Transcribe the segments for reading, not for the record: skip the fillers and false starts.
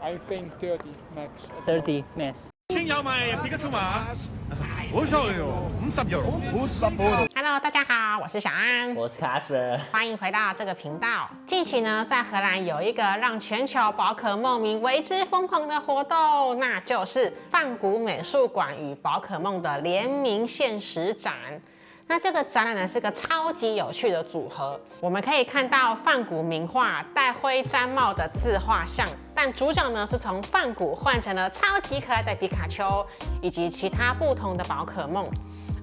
I think 30 max. 30 max。先有咪皮卡丘嘛？好錯喲，50 Hello， 大家好，我是小安，我是 Casper， 欢迎回到这个频道。近期呢，在荷兰有一个让全球宝可梦迷为之疯狂的活动，那就是梵谷美术馆与宝可梦的联名限时展。那这个展览呢是个超级有趣的组合，我们可以看到梵谷名画戴灰毡帽的自画像，但主角呢是从梵谷换成了超级可爱的皮卡丘，以及其他不同的宝可梦。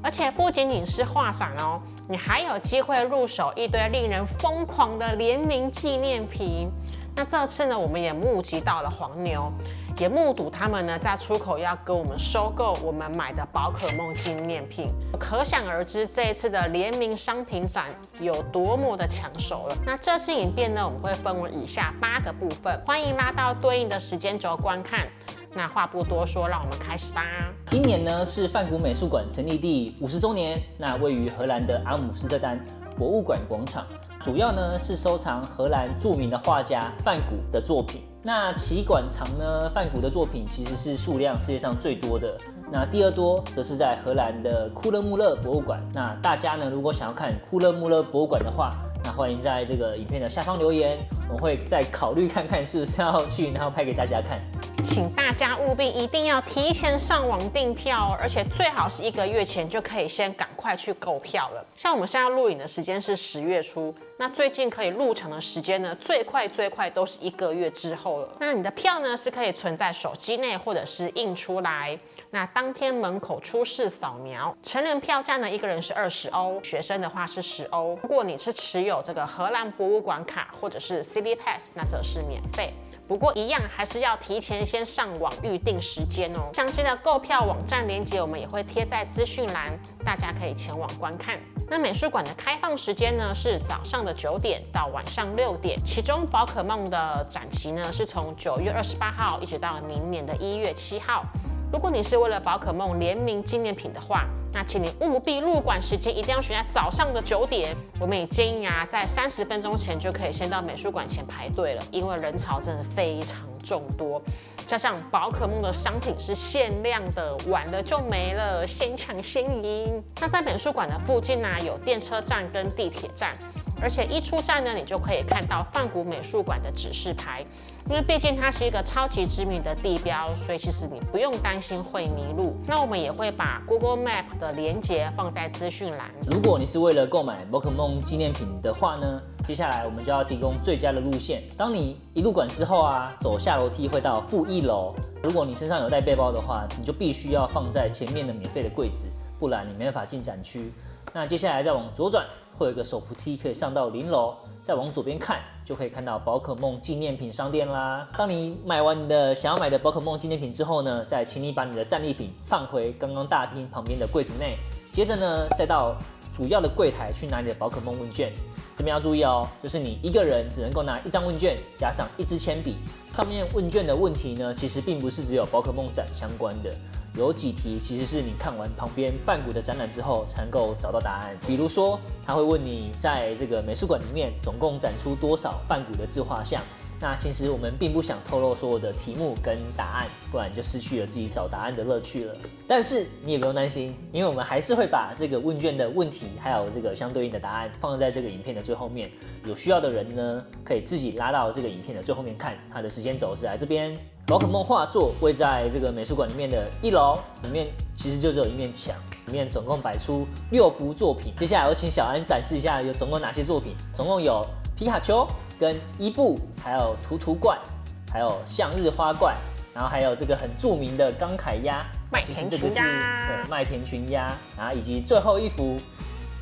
而且不仅仅是画展哦，你还有机会入手一堆令人疯狂的联名纪念品。那这次呢，我们也目击到了黄牛，也目睹他们呢在出口要跟我们收购我们买的宝可梦纪念品，可想而知这一次的联名商品展有多么的抢手了。那这次影片呢，我们会分为以下8个部分，欢迎拉到对应的时间轴观看。那话不多说，让我们开始吧。今年呢是梵谷美术馆成立第50周年，那位于荷兰的阿姆斯特丹博物馆广场，主要呢是收藏荷兰著名的画家梵谷的作品。那其馆藏呢，梵谷的作品其实是数量世界上最多的。那第2多则是在荷兰的库勒穆勒博物馆。那大家呢，如果想要看库勒穆勒博物馆的话，那欢迎在这个影片的下方留言，我们会再考虑看看是不是要去，然后拍给大家看。请大家务必一定要提前上网订票，而且最好是1个月前就可以先赶快去购票了。像我们现在录影的时间是10月初，那最近可以入场的时间呢，最快都是1个月之后了。那你的票呢是可以存在手机内或者是印出来，那当天门口出示扫描。成人票价呢，1个人是20欧，学生的话是10欧。如果你是持有这个荷兰博物馆卡或者是 City Pass， 那则是免费。不过一样还是要提前先上网预定时间哦。详细的购票网站连结我们也会贴在资讯栏，大家可以前往观看。那美术馆的开放时间呢是早上的9点到晚上6点，其中宝可梦的展期呢是从9月28号一直到明年的1月7号。如果你是为了宝可梦联名纪念品的话，那请你务必入馆时间一定要选在早上的9点。我们也建议啊，在30分钟前就可以先到美术馆前排队了，因为人潮真的非常众多。加上宝可梦的商品是限量的，晚了就没了，先抢先赢。那在美术馆的附近啊，有电车站跟地铁站，而且一出站呢，你就可以看到梵谷美术馆的指示牌。因为毕竟它是一个超级知名的地标，所以其实你不用担心会迷路。那我们也会把 Google Map 的连结放在资讯栏。如果你是为了购买宝可梦纪念品的话呢，接下来我们就要提供最佳的路线。当你一入馆之后啊，走下楼梯会到负1楼。如果你身上有带背包的话，你就必须要放在前面的免费的柜子，不然你没办法进展区。那接下来再往左转，会有一个手扶梯可以上到0楼，再往左边看就可以看到宝可梦纪念品商店啦。当你买完你的想要买的宝可梦纪念品之后呢，再请你把你的战利品放回刚刚大厅旁边的柜子内，接着呢再到主要的柜台去拿你的宝可梦问卷。这边要注意哦，就是你一个人只能够拿1张问卷加上1支铅笔。上面问卷的问题呢，其实并不是只有宝可梦展相关的，有几题其实是你看完旁边梵谷的展览之后才能够找到答案。比如说，他会问你在这个美术馆里面总共展出多少梵谷的自画像。那其实我们并不想透露所有的题目跟答案，不然就失去了自己找答案的乐趣了。但是你也不用担心，因为我们还是会把这个问卷的问题还有这个相对应的答案放在这个影片的最后面。有需要的人呢，可以自己拉到这个影片的最后面看。它的时间轴是在这边。宝可梦画作位在这个美术馆里面的1楼，里面其实就只有一面墙，里面总共摆出6幅作品。接下来我请小安展示一下有总共哪些作品。总共有皮卡丘跟伊布，还有图图怪，还有向日花怪，然后还有这个很著名的钢铠鸭，麦田群鸭，对，麦田群鸭，然后以及最后一幅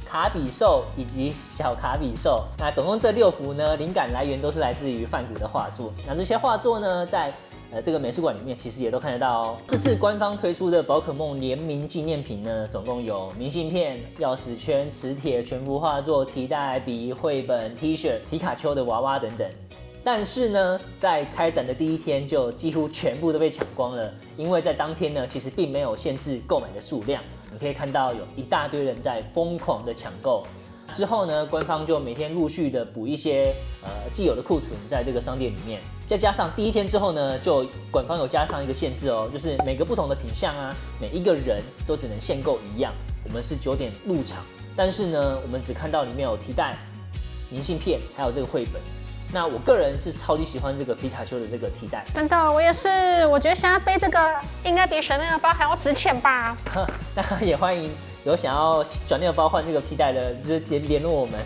卡比兽以及小卡比兽。那总共这6幅呢，灵感来源都是来自于梵谷的画作。那这些画作呢，在这个美术馆里面其实也都看得到哦。这次官方推出的宝可梦联名纪念品呢，总共有明信片、钥匙圈、磁铁、全幅画作、提袋、笔、绘本、T 恤、皮卡丘的娃娃等等。但是呢，在开展的第1天就几乎全部都被抢光了，因为在当天呢，其实并没有限制购买的数量。你可以看到有一大堆人在疯狂的抢购。之后呢，官方就每天陆续的补一些既有的库存在这个商店里面。再加上第1天之后呢，就官方有加上一个限制哦，就是每个不同的品项啊，每一个人都只能限购一样。我们是9点入场，但是呢，我们只看到里面有提袋、明信片，还有这个绘本。那我个人是超级喜欢这个皮卡丘的这个提袋，真的，我也是。我觉得想要背这个，应该比Chanel包还要值钱吧？那也欢迎有想要Chanel包换这个皮带的，就是联络我们。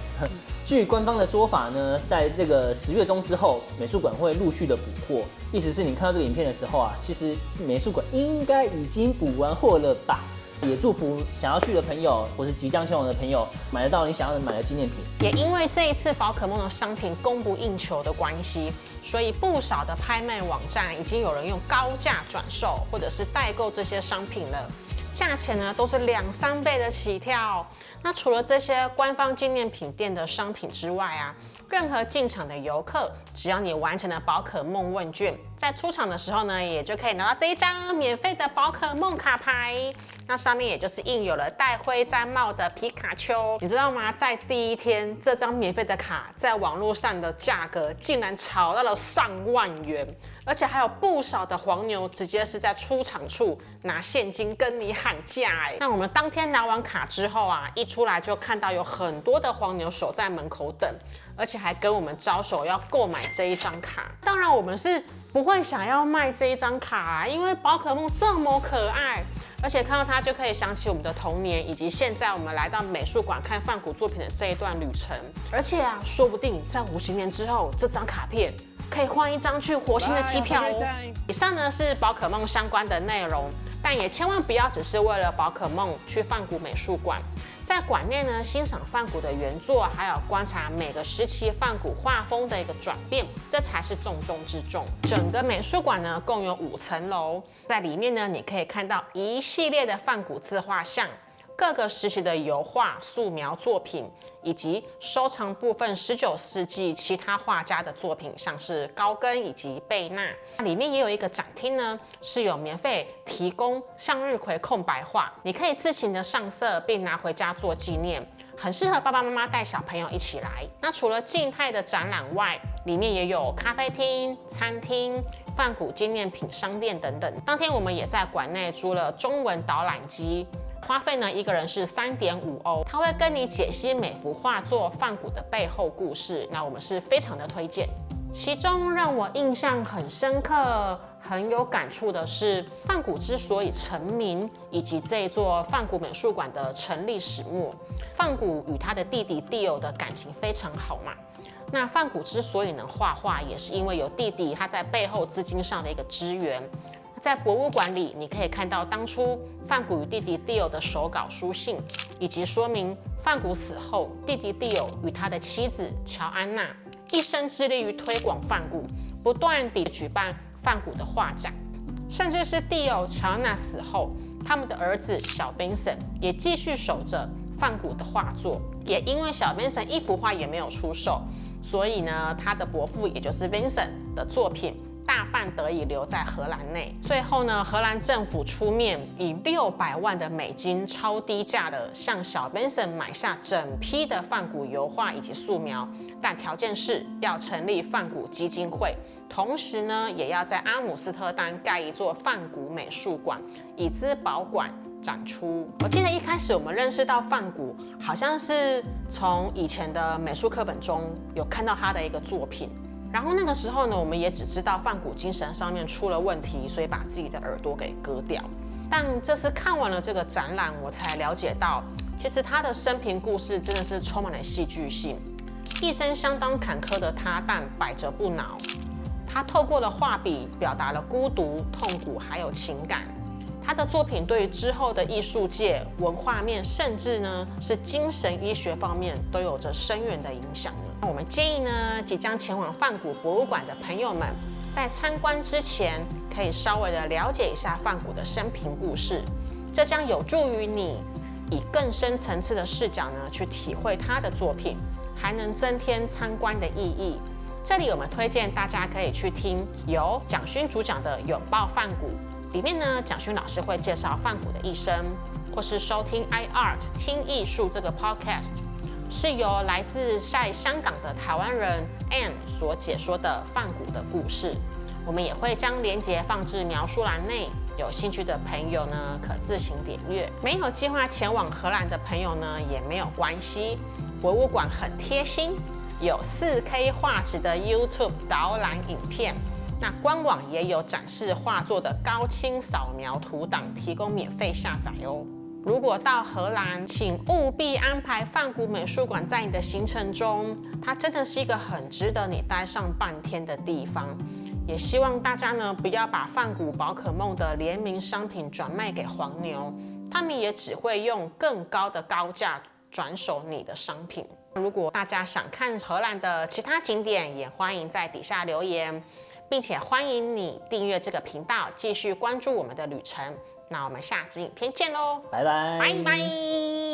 据官方的说法呢，在这个10月中之后，美术馆会陆续的补货。意思是你看到这个影片的时候啊，其实美术馆应该已经补完货了吧？也祝福想要去的朋友，或是即将前往的朋友，买得到你想要买的纪念品。也因为这一次宝可梦的商品供不应求的关系，所以不少的拍卖网站已经有人用高价转售或者是代购这些商品了，价钱呢都是2、3倍的起跳。那除了这些官方纪念品店的商品之外啊，任何进场的游客，只要你完成了宝可梦问卷，在出场的时候呢，也就可以拿到这一张免费的宝可梦卡牌。那上面也就是印有了戴灰毡帽的皮卡丘，你知道吗？在第1天，这张免费的卡在网络上的价格竟然炒到了上万元，而且还有不少的黄牛直接是在出场处拿现金跟你喊价哎。那我们当天拿完卡之后啊，一出来就看到有很多的黄牛守在门口等，而且还跟我们招手要购买这一张卡。当然我们是不会想要卖这一张卡啊，因为宝可梦这么可爱。而且看到它就可以想起我们的童年，以及现在我们来到美术馆看梵谷作品的这一段旅程。而且啊，说不定在50年之后，这张卡片可以换一张去火星的机票哦。以上呢是宝可梦相关的内容，但也千万不要只是为了宝可梦去梵谷美术馆。在馆内呢，欣赏梵谷的原作，还有观察每个时期梵谷画风的一个转变，这才是重中之重。整个美术馆呢，共有5层楼，在里面呢，你可以看到一系列的梵谷自画像，各个时期的油画、素描作品，以及收藏部分19世纪其他画家的作品，像是高更以及贝纳。里面也有一个展厅呢，是有免费提供向日葵空白画，你可以自行的上色并拿回家做纪念，很适合爸爸妈妈带小朋友一起来。那除了静态的展览外，里面也有咖啡厅、餐厅、梵谷纪念品商店等等。当天我们也在馆内租了中文导览机。花费呢，一个人是3.5欧，他会跟你解析每幅画作梵谷的背后故事，那我们是非常的推荐。其中让我印象很深刻、很有感触的是，梵谷之所以成名，以及这一座梵谷美术馆的成立始末。梵谷与他的弟弟蒂欧的感情非常好嘛。那梵谷之所以能画画，也是因为有弟弟他在背后资金上的一个支援。在博物馆里，你可以看到当初梵谷与弟弟蒂欧的手稿书信，以及说明梵谷死后，弟弟蒂欧与他的妻子乔安娜一生致力于推广梵谷，不断地举办梵谷的画展，甚至是蒂欧、乔安娜死后，他们的儿子小 Vincent 也继续守着梵谷的画作。也因为小 Vincent 一幅画也没有出售，所以呢，他的伯父也就是 Vincent 的作品大半得以留在荷兰内。最后呢，荷兰政府出面以600万的美金超低价的向小 Vincent 买下整批的梵谷油画以及素描，但条件是要成立梵谷基金会，同时呢，也要在阿姆斯特丹盖一座梵谷美术馆，以资保管展出。我记得一开始我们认识到梵谷，好像是从以前的美术课本中有看到他的一个作品。然后那个时候呢，我们也只知道梵谷精神上面出了问题，所以把自己的耳朵给割掉。但这次看完了这个展览，我才了解到，其实他的生平故事真的是充满了戏剧性。一生相当坎坷的他，但百折不挠。他透过了画笔，表达了孤独、痛苦还有情感。他的作品对于之后的艺术界、文化面，甚至呢是精神医学方面，都有着深远的影响呢。我们建议呢，即将前往梵谷博物馆的朋友们，在参观之前，可以稍微的了解一下梵谷的生平故事，这将有助于你以更深层次的视角呢，去体会他的作品，还能增添参观的意义。这里我们推荐大家可以去听由蒋勋主讲的《拥抱梵谷》。里面呢，蒋勋老师会介绍梵谷的一生，或是收听 iArt 听艺术这个 podcast，是由来自在香港的台湾人 Anne 所解说的梵谷的故事。我们也会将连结放置描述栏内，有兴趣的朋友呢可自行点阅。没有计划前往荷兰的朋友呢也没有关系，博物馆很贴心，有4K 画质的 YouTube 导览影片。那官网也有展示画作的高清扫描图档，提供免费下载哦。如果到荷兰，请务必安排梵谷美术馆在你的行程中，它真的是一个很值得你待上半天的地方。也希望大家呢不要把梵谷宝可梦的联名商品转卖给黄牛，他们也只会用更高的高价转手你的商品。如果大家想看荷兰的其他景点，也欢迎在底下留言，并且欢迎你订阅这个频道，继续关注我们的旅程。那我们下支影片见喽，拜拜，拜拜。